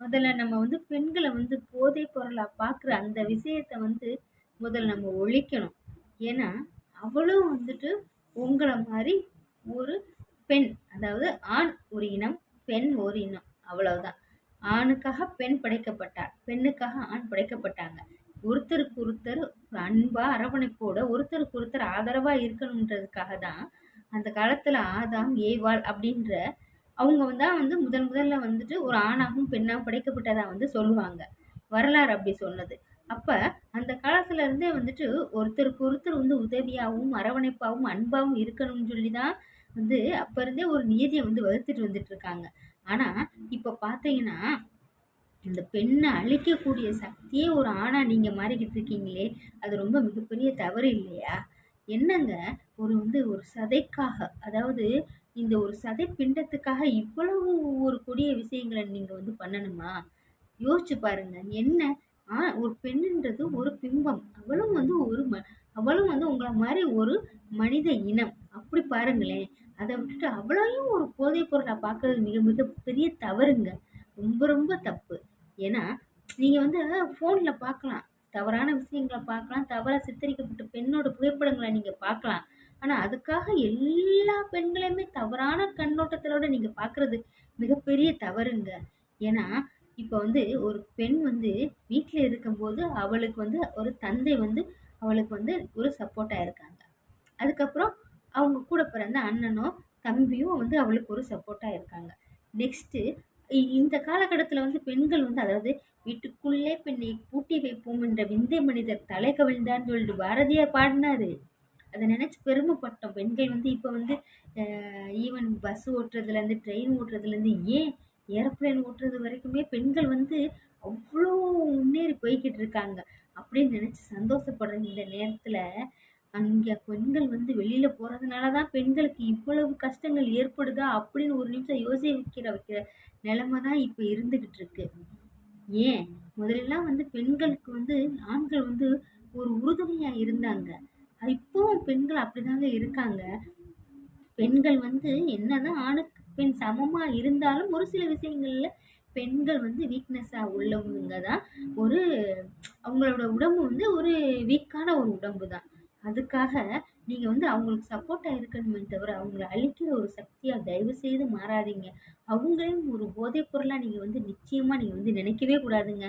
முதல்ல நம்ம வந்து பெண்கள வந்து போதை பொருளா பார்க்குற அந்த விஷயத்த வந்து முதல்ல நம்ம ஒழிக்கணும். ஏன்னா, அவளும் வந்துட்டு உங்கள மாரி ஒரு பெண். அதாவது ஆண் ஒரு இனம், பெண் ஒரு இனம். அவ்வளவுதான். ஆணுக்காக பெண் படைக்கப்பட்டாள். பெண்ணுக்காக ஆண் படைக்கப்பட்டாங்க. ஒருத்தருக்கு ஒருத்தர் அன்பா, அரவணைப்போட ஒருத்தருக்கு ஒருத்தர் ஆதரவா இருக்கணும்ன்றதுக்காக தான், அந்த காலத்துல ஆதாம், ஏவாள் அப்படின்ற அவங்க தான் வந்து முதல் முதல்ல வந்துட்டு ஒரு ஆணாகவும் பெண்ணாகவும் படைக்கப்பட்டதா வந்து சொல்லுவாங்க. வரலாறு அப்படி சொன்னது. அப்ப அந்த காலத்துல இருந்தே வந்துட்டு ஒருத்தருக்கு ஒருத்தர் வந்து உதவியாவும், அரவணைப்பாவும், அன்பாவும் இருக்கணும்னு சொல்லி தான் வந்து அப்ப இருந்தே ஒரு நியதிய வந்து வகுத்துட்டு வந்துட்டு இருக்காங்க. ஆனா, இப்ப பார்த்தீங்கன்னா, இந்த பெண்ண அழிக்கக்கூடிய சக்தியே ஒரு ஆணா நீங்க மாறிக்கிட்டு இருக்கீங்களே! அது ரொம்ப மிகப்பெரிய தவறு இல்லையா? என்னங்க ஒரு சதைக்காக, அதாவது இந்த ஒரு சதை பிண்டத்துக்காக இவ்வளவு ஒரு கொடிய விஷயங்கள நீங்க வந்து பண்ணணுமா? யோசிச்சு பாருங்க. என்ன ஒரு பெண்ணுன்றது ஒரு பிம்பம். அவளும் வந்து உங்கள மாரி ஒரு மனித இனம். அப்படி பாருங்களேன். அத விட்டுட்டு அவளையும் ஒரு போதைப் பொருளா பார்க்கறது மிக மிக பெரிய தவறுங்க. ரொம்ப ரொம்ப தப்பு. ஏன்னா, நீங்க வந்து ஃபோன்ல பார்க்கலாம். தவறான விஷயங்கள பார்க்கலாம். தவறா சித்தரிக்கப்பட்ட பெண்ணோட புகைப்படங்கள நீங்க பார்க்கலாம். ஆனா, அதுக்காக எல்லா பெண்களையுமே தவறான கண்ணோட்டத்தோட நீங்க பார்க்கறது மிகப்பெரிய தவறுங்க. ஏன்னா, இப்ப வந்து ஒரு பெண் வந்து வீட்ல இருக்கும்போது, அவளுக்கு வந்து ஒரு தந்தை வந்து அவளுக்கு வந்து ஒரு சப்போர்ட்டா இருக்காங்க. அதுக்கப்புறம் அவங்க கூட பிறந்த அண்ணனோ, தம்பியோ வந்து அவளுக்கு ஒரு சப்போர்ட்டா இருக்காங்க. நெக்ஸ்ட்டு இந்த காலகட்டத்தில வந்து பெண்கள் வந்து அதாவது "வீட்டுக்குள்ளே பெண்ணை பூட்டி வைப்போம் என்ற விந்தை மனிதர் தலை கவிழ்ந்தார்ன்னு" சொல்லிட்டு பாரதியார் பாடுனாரு. அத நினைச்சு பெருமைப்பட்டோம். பெண்கள் வந்து இப்ப வந்து அ ஈவன் பஸ் ஓட்டுறதுலேருந்து, ட்ரெயின் ஓட்டுறதுலேருந்து, ஏன் ஏரோப்ளேன் ஓட்டுறது வரைக்குமே பெண்கள் வந்து அவ்ளோ முன்னேறி போய்க்கிட்டு இருக்காங்க. அப்படின்னு நினைச்சு சந்தோஷப்படுற இந்த நேரத்துல, அங்க பெண்கள் வந்து வெளியில போறதுனால தான் பெண்களுக்கு இவ்வளவு கஷ்டங்கள் ஏற்படுதா? அப்படின்னு ஒரு நிமிஷம் வைக்கிற நிலைமை தான் இப்ப இருந்துகிட்டு இருக்கு. ஏன்? முதலலாம் வந்து பெண்களுக்கு வந்து ஆண்கள் வந்து ஒரு உறுதுணையா இருந்தாங்க. இப்பவும் பெண்கள் அப்படிதாங்க இருக்காங்க. பெண்கள் வந்து என்னதான் ஆணுக்கு பெண் சமமா இருந்தாலும், ஒரு சில விஷயங்கள்ல பெண்கள் வந்து வீக்னஸா உள்ளவங்க தான். ஒரு அவங்களோட உடம்பு வந்து ஒரு வீக்கான ஒரு உடம்பு தான். அதுக்காக நீங்க வந்து அவங்களுக்கு சப்போர்ட்டா இருக்கணுமே தவிர, அவங்கள அழிக்கிற ஒரு சக்தியா தயவு செய்து மாறாதீங்க. அவங்களையும் ஒரு போதைப் பொருளா நீங்க வந்து நிச்சயமா நீங்க வந்து நினைக்கவே கூடாதுங்க.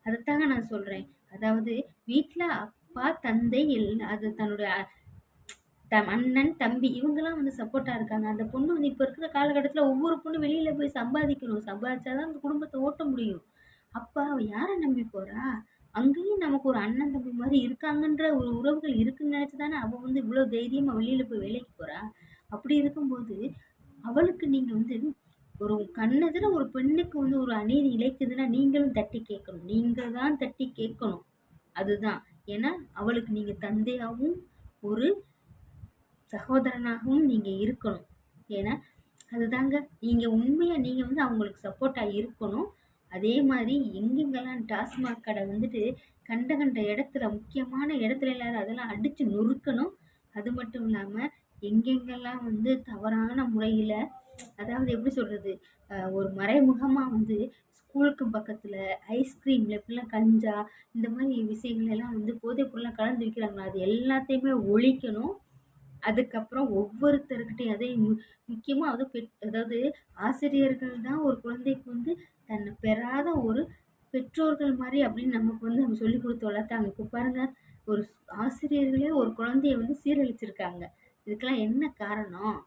அதத்தாங்க நான் சொல்றேன். அதாவது வீட்ல அப்பா, தந்தை அது தன்னுடைய அண்ணன், தம்பி இவங்கலாம் வந்து சப்போர்ட்டா இருக்காங்க. அந்த பொண்ணு வந்து இப்ப இருக்கிற காலகட்டத்தில ஒவ்வொரு பொண்ணும் வெளியில போய் சம்பாதிக்கணும். சம்பாதிச்சா தான் அந்த குடும்பத்த ஓட்ட முடியும். அப்ப அவ யார நம்பி போறா? அங்கேயும் நமக்கு ஒரு அண்ணன், தம்பி மாரி இருக்காங்கன்ற ஒரு உறவுகள் இருக்குன்னு நெனச்சு தானே அவ வந்து இவ்ளோ தைரியமா வெளியில போய் வேலைக்கு போறா. அப்படி இருக்கும்போது, அவளுக்கு நீங்க வந்து ஒரு கண்ணெதிர ஒரு பெண்ணுக்கு வந்து ஒரு அநீதி இழைக்குதுன்னா, நீங்களும் தட்டி கேட்கணும். நீங்க தான் தட்டி கேட்கணும். அதுதான். ஏன்னா, அவளுக்கு நீங்க தந்தையாவும், ஒரு சகோதரனாகவும் நீங்க இருக்கணும். ஏன்னா, அதுதாங்க நீங்க வந்து அவங்களுக்கு சப்போர்ட்டா இருக்கணும். அதே மாரி எங்கெங்கலாம் டாஸ்மாக் கடை வந்துட்டு கண்ட கண்ட இடத்துல முக்கியமான இடத்துல எல்லாரும் அதெல்லாம் அடிச்சு நொறுக்கணும். அது மட்டும் இல்லாம எங்கெங்கெல்லாம் வந்து தவறான முறையில அதாவது எப்படி சொல்றது? ஒரு மறைமுகமா வந்து ஸ்கூலுக்கு பக்கத்துல ஐஸ்கிரீம்ல இப்படிலாம் கஞ்சா இந்த மாரி விஷயங்கள் எல்லாம் வந்து போதைப் பொருள்லாம் கலந்து விக்கிறாங்களா, அது எல்லாத்தையுமே ஒழிக்கணும். அதுக்கப்புறம் ஒவ்வொருத்தர்கிட்டயும் அதே முக்கியமா அதாவது ஆசிரியர்கள் தான் ஒரு குழந்தைக்கு வந்து தன்னை பெறாத ஒரு பெற்றோர்கள் மாரி அப்படின்னு நமக்கு வந்து நம்ம சொல்லிக் குடுத்து வளர்த்தாங்க. இப்ப பாருங்க, ஒரு ஆசிரியர்களே ஒரு குழந்தைய வந்து சீரழிச்சிருக்காங்க. இதுக்கெல்லாம் என்ன காரணம்?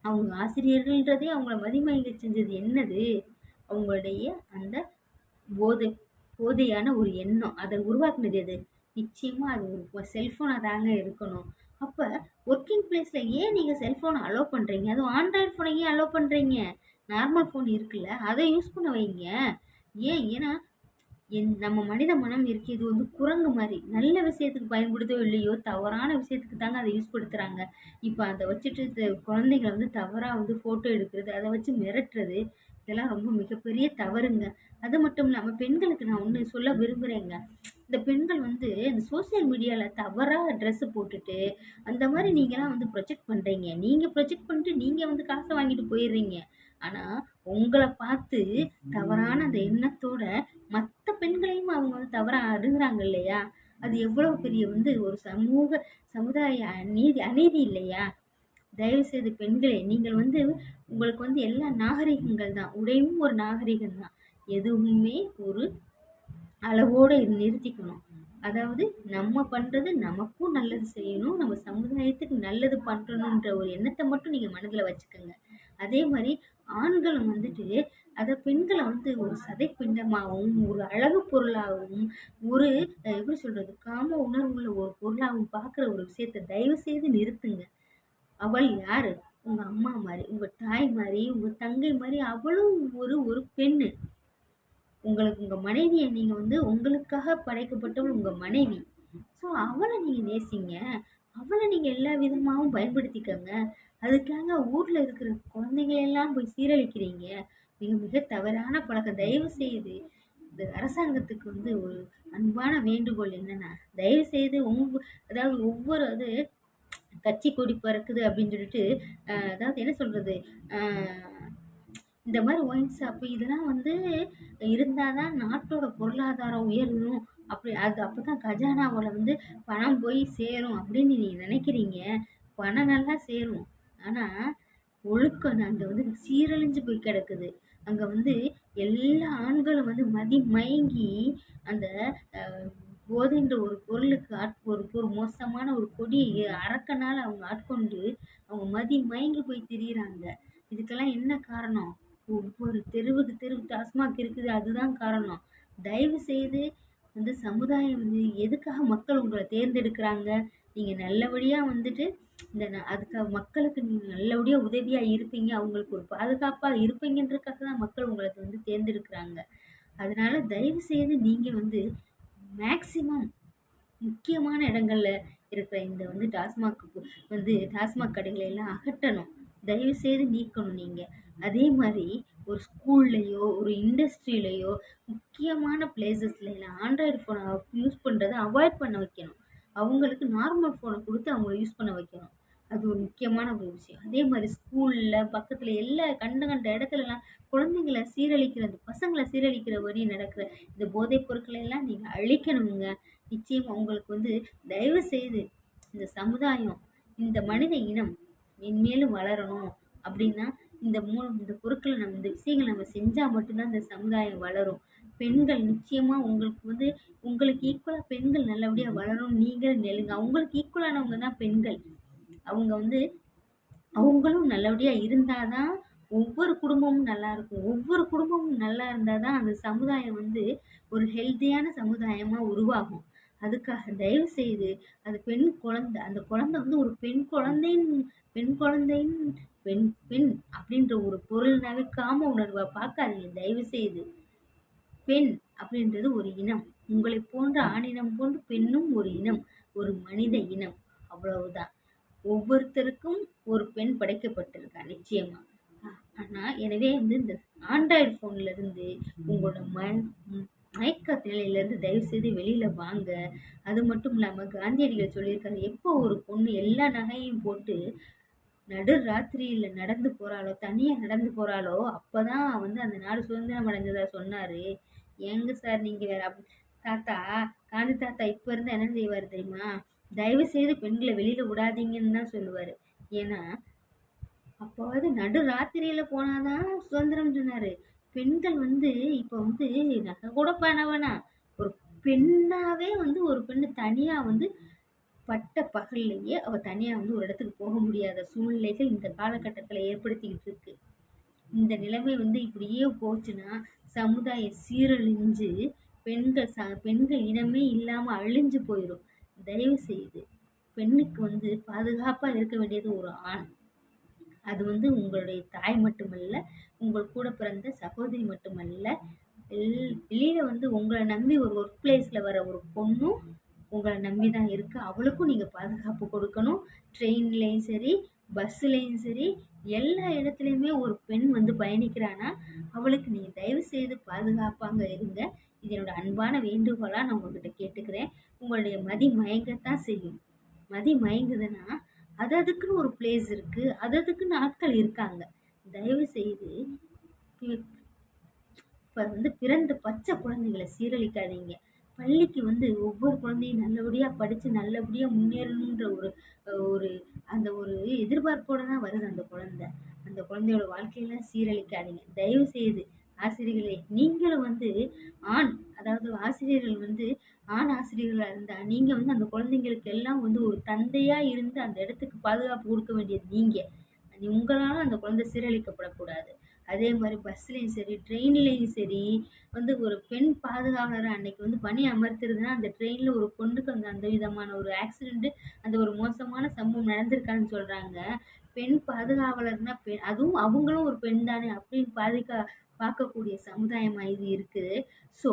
அவங்க ஆசிரியர்கள்ன்றதே அவங்கள மதிமயங்க செஞ்சது என்னது? அவங்களுடைய அந்த போதை போதையான ஒரு எண்ணம். அத உருவாக்குனது எது? நிச்சயமா அது ஒரு செல்ஃபோனா தாங்க இருக்கணும். அப்ப வொர்க்கிங் பிளேஸ்ல ஏன் நீங்க செல்ஃபோன அலோ பண்றீங்க? அதுவும் ஆண்ட்ராய்டு ஃபோன ஏன் அலோ பண்றீங்க? நார்மல் ஃபோன் இருக்குல்ல, அத யூஸ் பண்ண வைங்க. ஏன்னா, நம்ம மனித மனம் இருக்கு. இது வந்து குரங்கு மாரி. நல்ல விஷயத்துக்கு பயன்படுதோ இல்லையோ, தவறான விஷயத்துக்கு தாங்க அத யூஸ் படுத்துறாங்க. இப்ப அத வச்சுட்டு குழந்தைங்கள வந்து தவறா வந்து ஃபோட்டோ எடுக்கிறது, அத வச்சு மிரட்டுறது, இதெல்லாம் ரொம்ப மிகப்பெரிய தவறுங்க. அது மட்டும் இல்லாம பெண்களுக்கு நான் ஒண்ணு சொல்ல விரும்புறேங்க. இந்த பெண்கள் வந்து இந்த சோசியல் மீடியால தவறா ட்ரெஸ் போட்டுட்டு, அந்த மாரி நீங்கலாம் வந்து ப்ரொஜெக்ட் பண்றீங்க. நீங்க ப்ரொஜெக்ட் பண்ணிட்டு நீங்க வந்து காச வாங்கிட்டு போயிர்றீங்க. ஆனா, உங்களை பார்த்து தவறான அந்த எண்ணத்தோட மற்ற பெண்களையும் அவங்க வந்து தவறா அணுகுறாங்க இல்லையா? அது எவ்வளவு பெரிய வந்து ஒரு சமுதாய அநீதி இல்லையா? தயவு செய்து பெண்களே, நீங்கள் வந்து உங்களுக்கு வந்து எல்லா நாகரிகங்கள் தான், உடையும் ஒரு நாகரிகம் தான். எதுவுமே ஒரு அளவோட நிறுத்திக்கணும். அதாவது நம்ம பண்றது நமக்கும் நல்லது செய்யணும், நம்ம சமுதாயத்துக்கு நல்லது பண்றணுன்ற ஒரு எண்ணத்தை மட்டும் நீங்க மனதுல வச்சுக்கோங்க. அதே மாதிரி ஆண்களும் வந்துட்டு அத பெண்களை வந்து ஒரு சதைப்பிண்டமாகவும், ஒரு அழகு பொருளாகவும், ஒரு எப்படி சொல்றது, காம உணர்வுள்ள ஒரு பொருளாகவும் பார்க்குற ஒரு விஷயத்த தயவு செய்து நிறுத்துங்க. அவள் யாரு? உங்க அம்மா மாரி, உங்க தாய் மாரி, உங்க தங்கை மாரி அவளும் ஒரு ஒரு பெண்ணு. உங்களுக்கு உங்க மனைவிய நீங்க வந்து உங்களுக்காக படைக்கப்பட்டவள் உங்க மனைவி. ஸோ அவள நீங்க நேசிங்க. அவள நீங்க எல்லா விதமாவும் பயன்படுத்திக்கங்க. அதுக்காக ஊர்ல இருக்கிற குழந்தைங்கள எல்லாம் போய் சீரழிக்கிறீங்க. மிக மிக தவறான பழக்கம். தயவு செய்து இந்த அரசாங்கத்துக்கு வந்து ஒரு அன்பான வேண்டுகோள் என்னன்னா, தயவு செய்து அதாவது ஒவ்வொரு கட்சி கொடி பறக்குது அப்படின்னு சொல்லிட்டு அதாவது என்ன சொல்றது, இந்த மாதிரி ஒயின் ஷாப்பு இதெல்லாம் வந்து இருந்தால் தான் நாட்டோட பொருளாதாரம் உயரும். அப்போ தான் கஜானாவில் வந்து பணம் போய் சேரும் அப்படின்னு நீங்கள் நினைக்கிறீங்க. பணம் நல்லா சேரும், ஆனால் ஒழுக்கம் அங்கே வந்து சீரழிஞ்சு போய் கிடக்குது. அங்கே வந்து எல்லா ஆண்களும் வந்து மயங்கி அந்த போதைன்ற ஒரு பொருளுக்கு ஒரு மோசமான ஒரு கொடியை அரக்கனால் அவங்க ஆட்கொண்டு அவங்க மயங்கி போய் திரியிறாங்க. இதுக்கெல்லாம் என்ன காரணம்? ஒவ்வொரு தெருவுக்கு டாஸ்மாக் இருக்குது, அதுதான் காரணம். தயவு செய்து வந்து சமுதாயம் வந்து எதுக்காக மக்கள் உங்களை தேர்ந்தெடுக்கிறாங்க? நீங்கள் நல்லபடியாக வந்துட்டு அதுக்காக மக்களுக்கு நீங்கள் நல்லபடியாக உதவியாக இருப்பீங்க, அவங்களுக்கு ஒரு பாதுகாப்பாக இருப்பீங்கன்றதுக்காக தான் மக்கள் உங்களை வந்து தேர்ந்தெடுக்கிறாங்க. அதனால தயவு செய்து நீங்கள் வந்து மேக்சிமம் முக்கியமான இடங்கள்ல இருக்கிற இந்த வந்து டாஸ்மாக் கடைகளை எல்லாம் அகற்றணும். தயவு செய்து நீக்கணும் நீங்கள். அதே மாதிரி ஒரு ஸ்கூல்லையோ ஒரு இண்டஸ்ட்ரியிலையோ முக்கியமான பிளேசஸ்ல எல்லாம் ஆண்ட்ராய்டு ஃபோனை யூஸ் பண்ணுறதை அவாய்ட் பண்ண வைக்கணும். அவங்களுக்கு நார்மல் ஃபோனை கொடுத்து அவங்கள யூஸ் பண்ண வைக்கணும். அது ஒரு முக்கியமான ஒரு விஷயம். அதே மாதிரி ஸ்கூலில் பக்கத்தில் எல்லா கண்ட இடத்துலலாம் குழந்தைங்களை சீரழிக்கிறது, பசங்களை சீரழிக்கிற வழி நடக்கிற இந்த போதைப் பொருட்களை எல்லாம் நீங்கள் அழிக்கணுங்க. நிச்சயம் உங்களுக்கு வந்து தயவு செய்து இந்த சமுதாயம், இந்த மனித இனம் மென்மேலும் வளரணும் அப்படின்னா இந்த பொருட்களை இந்த விஷயங்களை நம்ம செஞ்சால் மட்டும்தான் இந்த சமுதாயம் வளரும். பெண்கள் நிச்சயமாக உங்களுக்கு ஈக்குவலாக பெண்கள் நல்லபடியாக வளரணும். நீங்கள் நெல்லுங்க. அவங்களுக்கு ஈக்குவலானவங்க தான் பெண்கள். அவங்க வந்து அவங்களும் நல்லபடியாக இருந்தால் தான் ஒவ்வொரு குடும்பமும் நல்லா இருக்கும். ஒவ்வொரு குடும்பமும் நல்லா இருந்தால் தான் அந்த சமுதாயம் வந்து ஒரு ஹெல்த்தியான சமுதாயமாக உருவாகும். அதுக்காக தயவு செய்து அது அந்த குழந்தை வந்து ஒரு பெண் குழந்தைன்னு பெண் அப்படின்ற ஒரு பொருள்னாவே காம உணர்வா பார்க்காதீங்க. தயவு செய்து பெண் அப்படின்றது ஒரு இனம். உங்களை போன்ற ஆணினம் போன்று பெண்ணும் ஒரு இனம், ஒரு மனித இனம். அவ்வளவுதான். ஒவ்வொருத்தருக்கும் ஒரு பெண் படைக்கப்பட்டிருக்கா நிச்சயமா. எனவே வந்து இந்த ஆண்ட்ராய்டு ஃபோன்ல இருந்து உங்களோட மயக்க நிலையிலேருந்து தயவு செய்து வெளியில வாங்க. அது மட்டும் இல்லாமல் காந்தியடிகள் சொல்லியிருக்காரு, எப்போ ஒரு பொண்ணு எல்லா நகையும் போட்டு நடு ராத்திரியில் நடந்து போகிறாளோ, தனியாக நடந்து போகிறாளோ, அப்போ தான் வந்து அந்த நாடு சுதந்திரம் அடைஞ்சதா சொன்னார். ஏங்க சார் நீங்கள் வேற காந்தி தாத்தா இப்போ இருந்தால் என்ன செய்வார் தெரியுமா? தயவு செய்து பெண்களை வெளியில் விடாதீங்கன்னு தான் சொல்லுவார். ஏன்னா அப்போவாது நடு ராத்திரியில் போனாதான் சுதந்திரம் சொன்னார். பெண்கள் வந்து இப்போ வந்து நகை கூட பண்ண வேணாம், ஒரு பெண்ணாவே வந்து ஒரு பெண்ணு தனியாக வந்து பட்ட பகல்லையே அவள் தனியாக வந்து ஒரு இடத்துக்கு போக முடியாத சூழ்நிலைகள் இந்த காலகட்டத்தில் ஏற்படுத்திக்கிட்டு இருக்கு. இந்த நிலைமை வந்து இப்படியே போச்சுன்னா சமுதாயம் சீரழிஞ்சு பெண்கள் இனமே இல்லாமல் அழிஞ்சு போயிடும். தயவு செய்து பெண்ணுக்கு வந்து பாதுகாப்பாக இருக்க வேண்டியது ஒரு ஆண். அது வந்து உங்களுடைய தாய் மட்டுமல்ல, உங்கள் கூட பிறந்த சகோதரி மட்டுமல்ல, வெளியில் வந்து உங்களை நம்பி ஒரு ஒர்க் பிளேஸில் வர ஒரு பொண்ணும் உங்களை நம்பி தான் இருக்குது. அவளுக்கும் நீங்கள் பாதுகாப்பு கொடுக்கணும். ட்ரெயின்லேயும் சரி, பஸ்ஸுலேயும் சரி, எல்லா இடத்துலையுமே ஒரு பெண் வந்து பயணிக்கிறான்னா அவளுக்கு நீங்கள் தயவு செய்து பாதுகாப்பாங்க இருங்க. இது என்னோட அன்பான வேண்டுகோளாக நான் உங்ககிட்ட கேட்டுக்கிறேன். உங்களுடைய மதி மயங்கத்தான் செய்யும். மதி மயங்குதுன்னா அதுக்குன்னு ஒரு பிளேஸ் இருக்குது, அதுக்குன்னு ஆட்கள் இருக்காங்க. தயவு செய்து இப்போ வந்து பிறந்த பச்சை குழந்தைகளை சீரழிக்காதீங்க. பள்ளிக்கு வந்து ஒவ்வொரு குழந்தையும் நல்லபடியாக படித்து நல்லபடியாக முன்னேறணுன்ற ஒரு ஒரு அந்த ஒரு எதிர்பார்ப்போடு தான் வருது அந்த குழந்தை. அந்த குழந்தையோட வாழ்க்கையெல்லாம் சீரழிக்காதீங்க தயவு செய்து. ஆசிரியர்களே நீங்களும் வந்து ஆண், அதாவது ஆசிரியர்கள் வந்து ஆண் ஆசிரியர்களாக இருந்தால் நீங்கள் வந்து அந்த குழந்தைங்களுக்கு எல்லாம் வந்து ஒரு தந்தையாக இருந்து அந்த இடத்துக்கு பாதுகாப்பு கொடுக்க வேண்டியது நீங்கள். உங்களால் அந்த குழந்தை சீரழிக்கப்படக்கூடாது. அதே மாதிரி பஸ்லேயும் சரி ட்ரெயின்லேயும் சரி வந்து ஒரு பெண் பாதுகாவலரை அன்னைக்கு வந்து பணி அமர்த்துறதுன்னா அந்த ட்ரெயினில் ஒரு பொண்ணுக்கு அந்த அந்த விதமான ஒரு ஆக்சிடெண்ட்டு அந்த ஒரு மோசமான சம்பவம் நடந்திருக்கான்னு சொல்கிறாங்க. பெண் பாதுகாவலர்னா அதுவும் அவங்களும் ஒரு பெண் தானே அப்படின்னு பார்க்கக்கூடிய சமுதாயமாக இது இருக்குது. ஸோ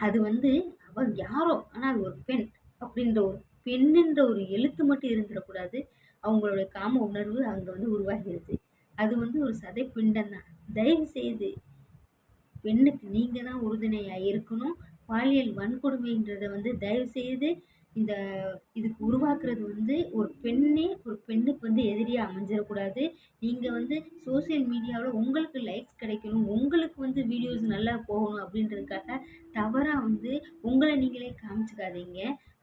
அது வந்து அவள் யாரோ ஆனால் அது ஒரு பெண் அப்படின்ற ஒரு பெண்ணுன்ற ஒரு எழுத்து மட்டும் இருந்துடக்கூடாது. அவங்களுடைய காம உணர்வு அங்கே வந்து உருவாகிறது. அது வந்து ஒரு சதை பிண்டம் தான். தயவு செய்து பெண்ணுக்கு நீங்கள் தான் உறுதுணையாக இருக்கணும். பாலியல் வன்கொடுமைன்றத வந்து தயவு செய்து இந்த இதுக்கு உருவாக்குறது வந்து ஒரு பெண்ணுக்கு வந்து எதிரியாக அமைஞ்சிடக்கூடாது. நீங்கள் வந்து சோசியல் மீடியாவில் உங்களுக்கு லைக்ஸ் கிடைக்கணும், உங்களுக்கு வந்து வீடியோஸ் நல்லா போகணும் அப்படின்றதுக்காக தவறாக வந்து உங்களை நீங்களே காமிச்சிக்காதீங்க.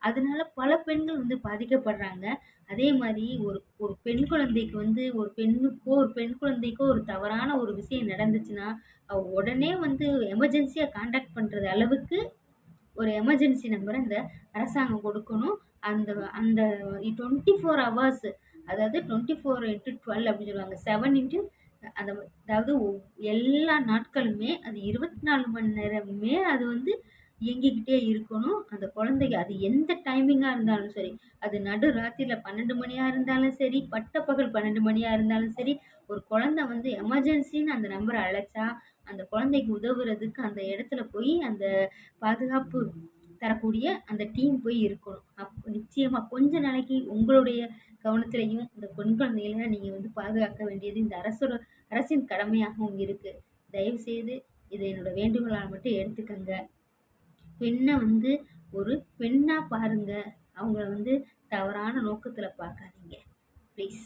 அதனால பல பெண்கள் வந்து பாதிக்கப்படுறாங்க. அதே மாதிரி ஒரு ஒரு பெண் குழந்தைக்கு வந்து ஒரு பெண் குழந்தைக்கோ ஒரு தவறான ஒரு விஷயம் நடந்துச்சுன்னா உடனே வந்து எமர்ஜென்சியாக காண்டாக்ட் பண்ணுறது அளவுக்கு ஒரு எமர்ஜென்சி நம்பரை இந்த அரசாங்கம் கொடுக்கணும். அந்த அந்த 24 ஹவர்ஸ், அதாவது 24x12 அப்படின்னு சொல்லுவாங்க. 7 அந்த அதாவது எல்லா நாட்களுமே அது 24 மணி நேரமுமே அது வந்து இயங்கிக்கிட்டே இருக்கணும். அந்த குழந்தைக்கு அது எந்த டைமிங்காக இருந்தாலும் சரி, அது நடு ராத்திரியில் 12 மணியாக இருந்தாலும் சரி, பட்டப்பகல் 12 மணியாக இருந்தாலும் சரி, ஒரு குழந்தை வந்து எமர்ஜென்சின்னு அந்த நம்பரை அழைச்சா அந்த குழந்தைக்கு உதவுறதுக்கு அந்த இடத்துல போய் அந்த பாதுகாப்பு தரக்கூடிய அந்த டீம் போய் இருக்கணும். நிச்சயமாக கொஞ்ச நாளைக்கு உங்களுடைய கவனத்திலையும் இந்த பெண் குழந்தைகளை நீங்கள் வந்து பாதுகாக்க வேண்டியது இந்த அரசின் கடமையாகவும் இருக்குது. தயவுசெய்து இதை என்னோட வேண்டுகோளால் மட்டும் எடுத்துக்கங்க. பெண்ணை வந்து ஒரு பெண்ணாக பாருங்க. அவங்கள வந்து தவறான நோக்கத்தில் பார்க்காதீங்க ப்ளீஸ்.